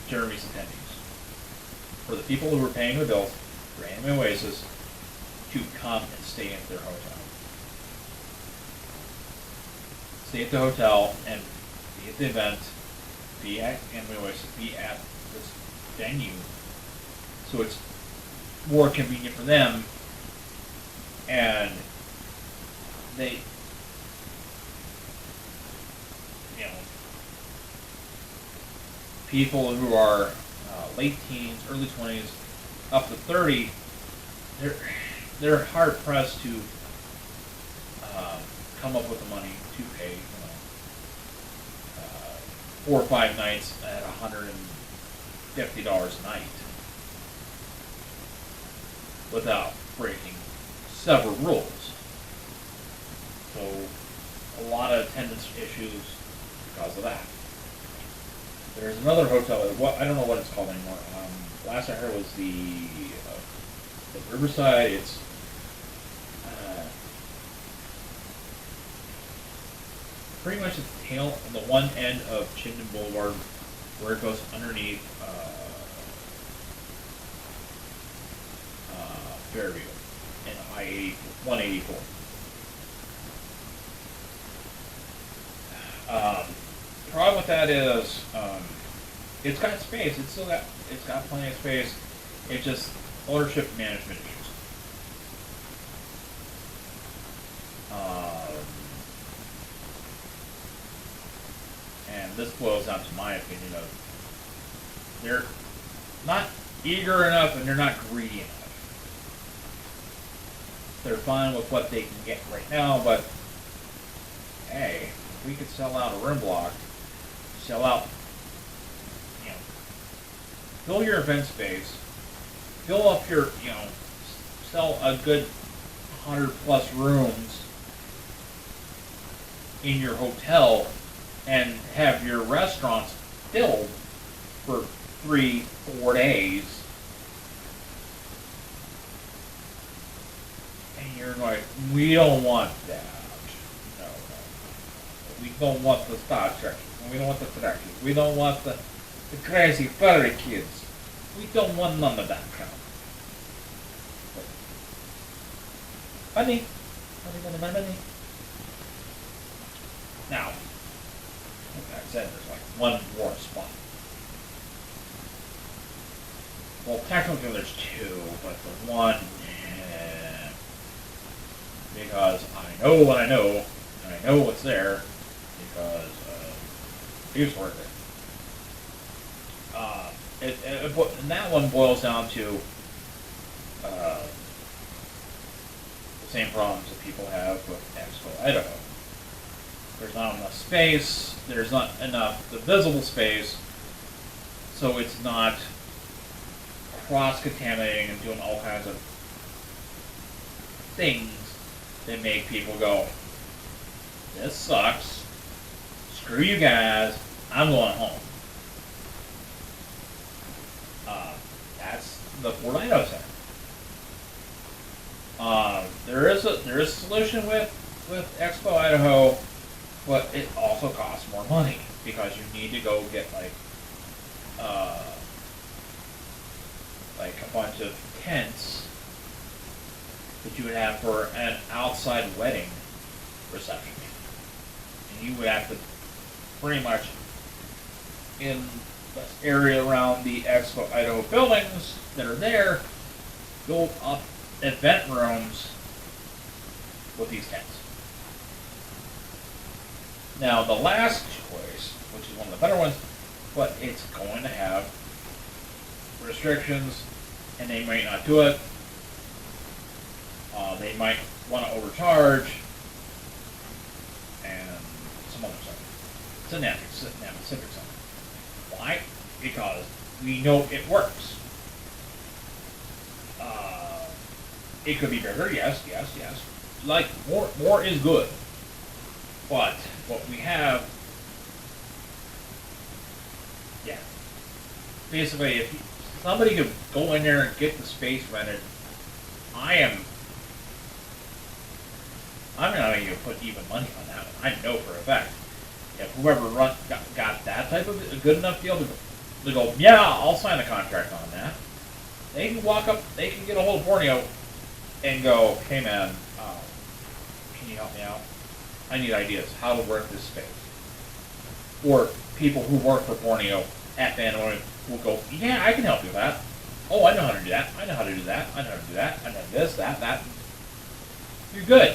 Jeremy's attendees, for the people who were paying the bills for Anime Oasis to come and stay at their hotel. Stay at the hotel and be at the event, be at Anime Oasis, be at this venue, so it's more convenient for them, and they, people who are late teens, early 20s, up to 30, they're hard pressed to come up with the money to pay, 4 or 5 nights at $150 a night without breaking several rules. So a lot of attendance issues because of that. There's another hotel. I don't know what it's called anymore. Last I heard was the Riverside. It's pretty much at the tail on the one end of Chittenden Boulevard, where it goes underneath Fairview and I-184. The problem with that is it's got space. It's got plenty of space. It's just ownership management issues. And this boils down to my opinion of they're not eager enough and they're not greedy enough. They're fine with what they can get right now, but hey, if we could sell out a room block, sell out fill your event space, fill up your, sell a good 100 plus rooms in your hotel, and have your restaurants filled for 3-4 days. And you're like, we don't want that. No. We don't want the Star Trek. We don't want the Trekkies. We don't want the crazy furry kids. We don't want none of that crap. Money. Money. Now, like I said, there's like one more spot. Well, technically there's two, but the one, because I know what I know, and I know what's there, because I used to work there. And that one boils down to the same problems that people have with Expo Idaho. There's not enough space, there's not enough visible space, so it's not cross-contaminating and doing all kinds of things that make people go, this sucks, screw you guys, I'm going home. That's the Fort Idaho Center. There is a solution with Expo Idaho, but it also costs more money because you need to go get like a bunch of tents that you would have for an outside wedding reception, and you would have to pretty much in the area around the Expo Idaho buildings that are there build up event rooms with these tents. Now, the last choice, which is one of the better ones, but it's going to have restrictions, and they might not do it. They might want to overcharge, and some other stuff. It's a civic center. Why? Because we know it works. It could be bigger, yes. Like, more is good. But what we have, basically, if somebody could go in there and get the space rented, I'm not even put even money on that one. I know for a fact. If whoever got that type of a good enough deal to go, yeah, I'll sign a contract on that. They can walk up, they can get a hold of Borneo and go, hey man, can you help me out? I need ideas how to work this space. Or people who work for Borneo at Bandwagon will go, yeah, I can help you with that. Oh, I know how to do that. I know how to do that. I know how to do that. I know this, that. You're good.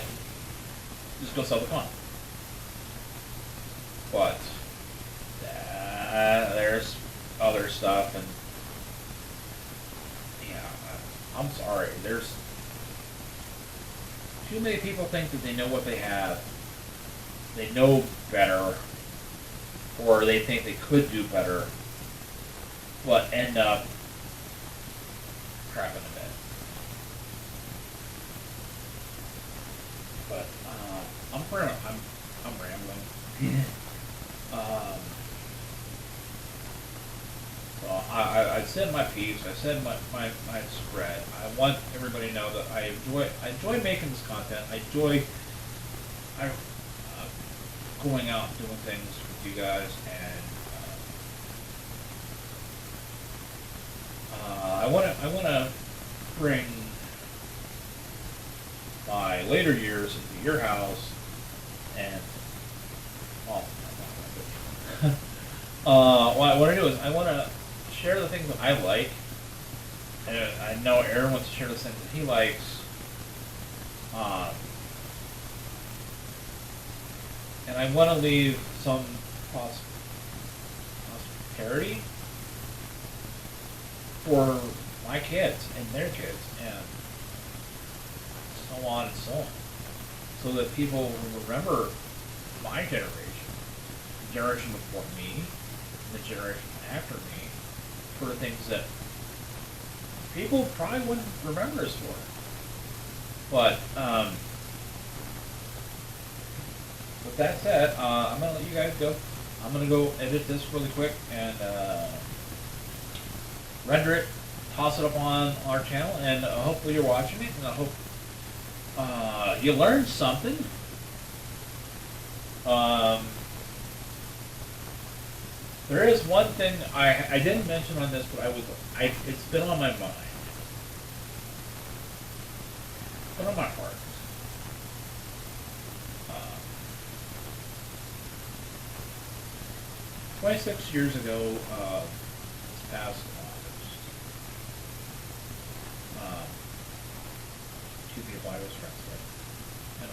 Just go sell the con. But there's other stuff, and I'm sorry. There's too many people think that they know what they have. They know better, or they think they could do better, but end up crapping a bit. But I'm rambling. So I said my piece. I said my spread. I want everybody to know that I enjoy making this content. I enjoy going out and doing things with you guys, and I want to bring my later years into your house, and what I want to do is I want to share the things that I like, and I know Aaron wants to share the things that he likes. And I want to leave some prosperity for my kids and their kids, and so on and so on, so that people will remember my generation, the generation before me, the generation after me, for things that people probably wouldn't remember us for. But with that said, I'm gonna let you guys go. I'm gonna go edit this really quick and render it, toss it up on our channel, and hopefully you're watching it, and I hope you learned something. There is one thing I didn't mention on this, but it's been on my mind. It's been on my heart. 26 years ago, this past August, two people I was friends with and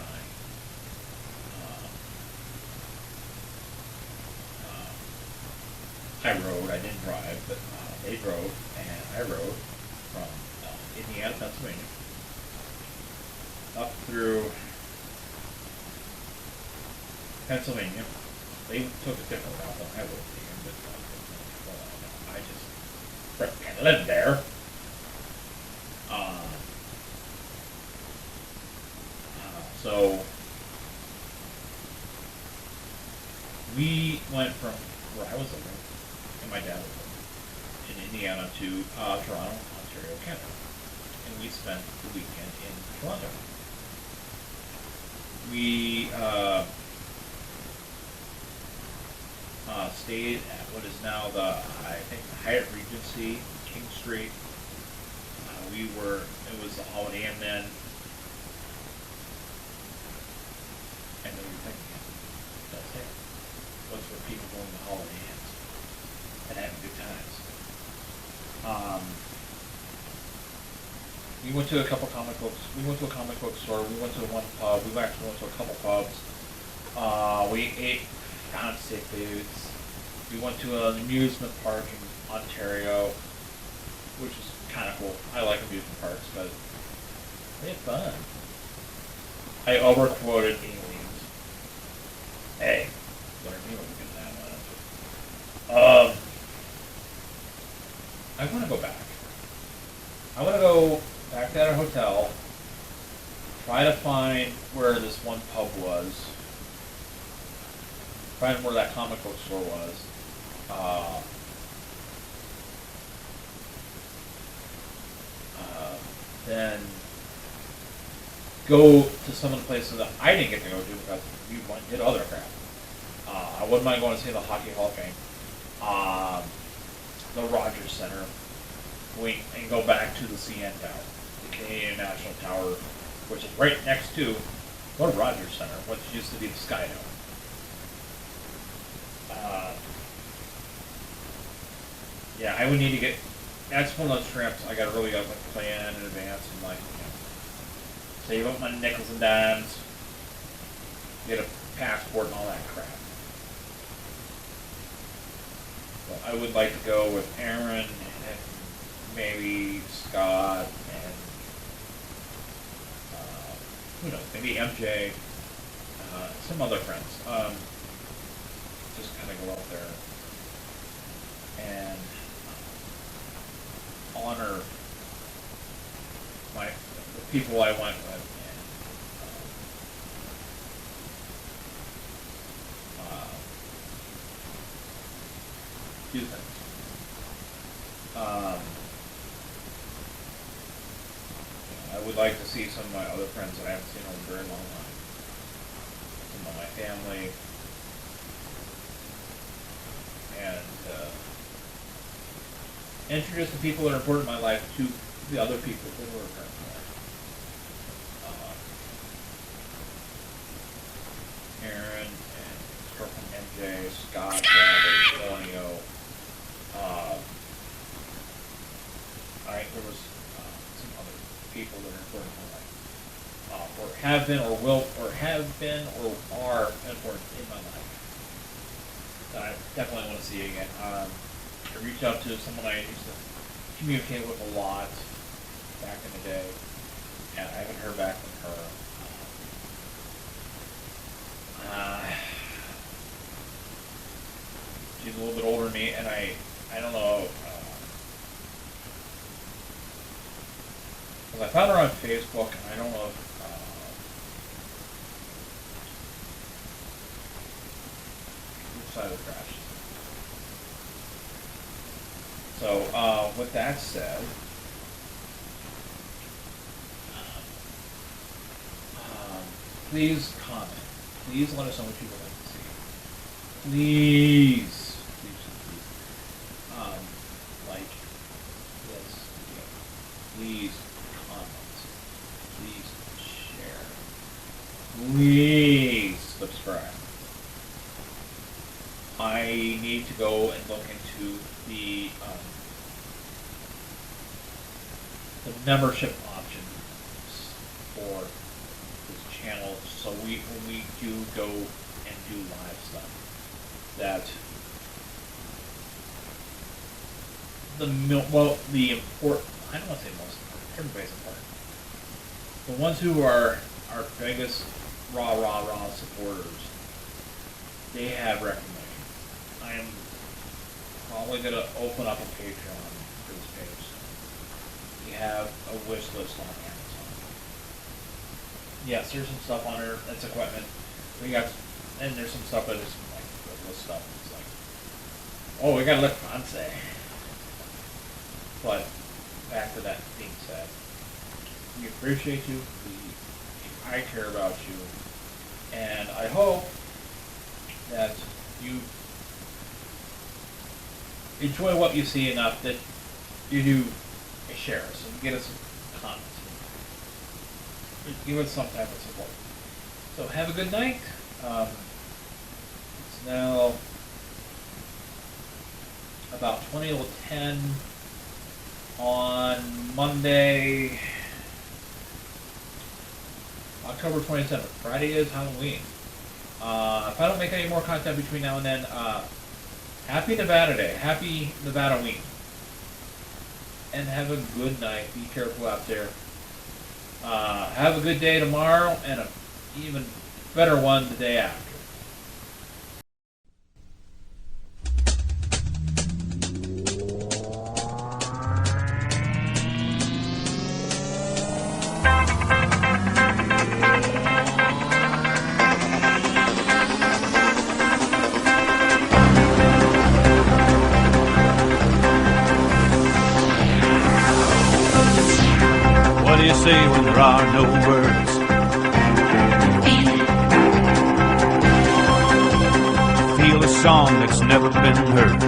I rode. I didn't drive, but they drove, and I rode from Indiana, Pennsylvania, up through Pennsylvania. They took a different route than I would have taken, but I just freaking lived there. So we went from where I was living, and my dad was living, in Indiana to Toronto, Ontario, Canada. And we spent the weekend in Toronto. We stayed at what is now the Hyatt Regency, King Street. It was the Holiday Inn then. And then you're thinking, that's it. What's for people going to Holiday Inns and having good times? We went to a couple comic books. We went to a comic book store. We went to one pub. We actually went to a couple pubs. We ate fancy foods. We went to an amusement park in Ontario, which is kind of cool. I like amusement parks, but we had fun. I overquoted aliens. Hey, learn me when we get that one. I want to go back. I want to go back to that hotel, try to find where this one pub was, find where that comic book store was. Then go to some of the places that I didn't get to go to because we went and did other crap. I wouldn't mind going to see the Hockey Hall of Fame, the Rogers Center, and go back to the CN Tower, the Canadian National Tower, which is right next to the Rogers Center, which used to be the Sky Tower. Yeah, I would need to get. That's one of those trips I got to really plan in advance and save up my nickels and dimes, get a passport and all that crap. But I would like to go with Aaron and maybe Scott and who knows, maybe MJ, some other friends. Just kind of go out there and honor the people I went with, and do things. I would like to see some of my other friends that I haven't seen in a very long time. Some of my family, and introduce the people that are important in my life to the other people that were important in my life. Aaron and his girlfriend MJ, Scott, Robert, Antonio. There was some other people that are important in my life, or have been, or will, or have been, or are important in my life. That I definitely want to see again. I reached out to someone I used to communicate with a lot back in the day, and I haven't heard back from her. She's a little bit older than me, and I don't know. Because I found her on Facebook, and I don't know if which side of the crash. So, with that said, please comment. Please let us know what you would like to see. Please, please, please, like this video. Please comment. Please share. Please subscribe. I need to go and look into the membership options for this channel, so when we do go and do live stuff, that the important, I don't want to say most important, everybody's important. The ones who are our biggest raw supporters, they have recognition. I am probably going to open up a Patreon for this page. We have a wish list on Amazon. Yes, there's some stuff on there that's equipment. And there's some stuff that is like list stuff. It's like, oh, we got to let Fonse. But back to that being said, we appreciate you. I care about you, and I hope that you enjoy what you see enough that you do share us and get us some comments. Give us some type of support. So have a good night. It's now about 20 to 10 on Monday, October 27th. Friday is Halloween. If I don't make any more content between now and then, Happy Nevada Day. Happy Nevada Week. And have a good night. Be careful out there. Have a good day tomorrow and an even better one the day after. What do you say when there are no words? Feel a song that's never been heard.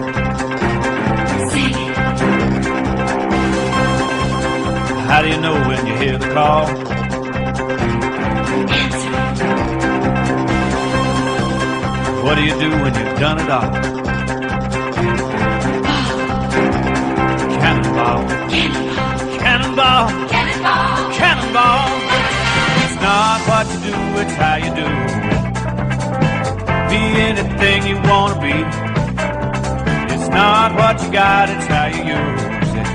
How do you know when you hear the call? What do you do when you've done it all? Cannonball. Cannonball. Cannonball. It's not what you do, it's how you do it. Be anything you want to be. It's not what you got, it's how you use it.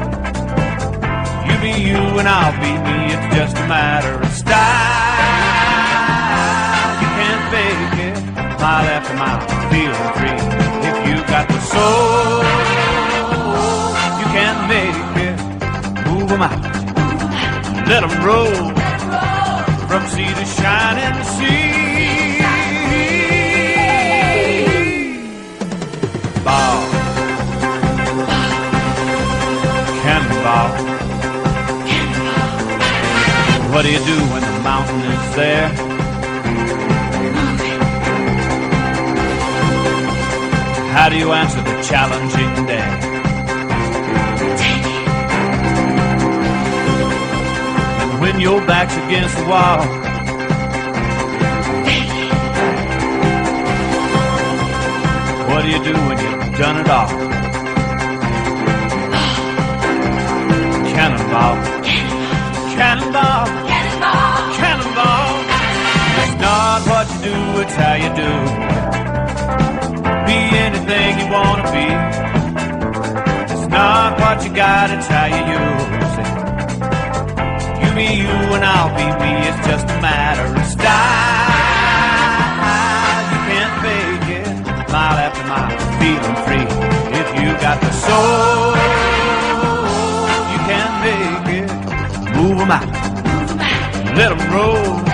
You be you and I'll be me, it's just a matter of style. You can't fake it, mile after mile, feeling free. If you got the soul, you can make it. Move 'em out, let 'em roll, from sea to shining sea. Ball, cannonball. What do you do when the mountain is there? How do you answer the challenging day? When your back's against the wall, what do you do when you've done it all? Cannonball. Cannonball. Cannonball. It's not what you do, it's how you do. Be anything you want to be. It's not what you got, it's how you use it. You be you and I'll be me, it's just a matter of style. You can't fake it, mile after mile, feeling free. If you got the soul, you can make it. Move 'em out. Let 'em roll.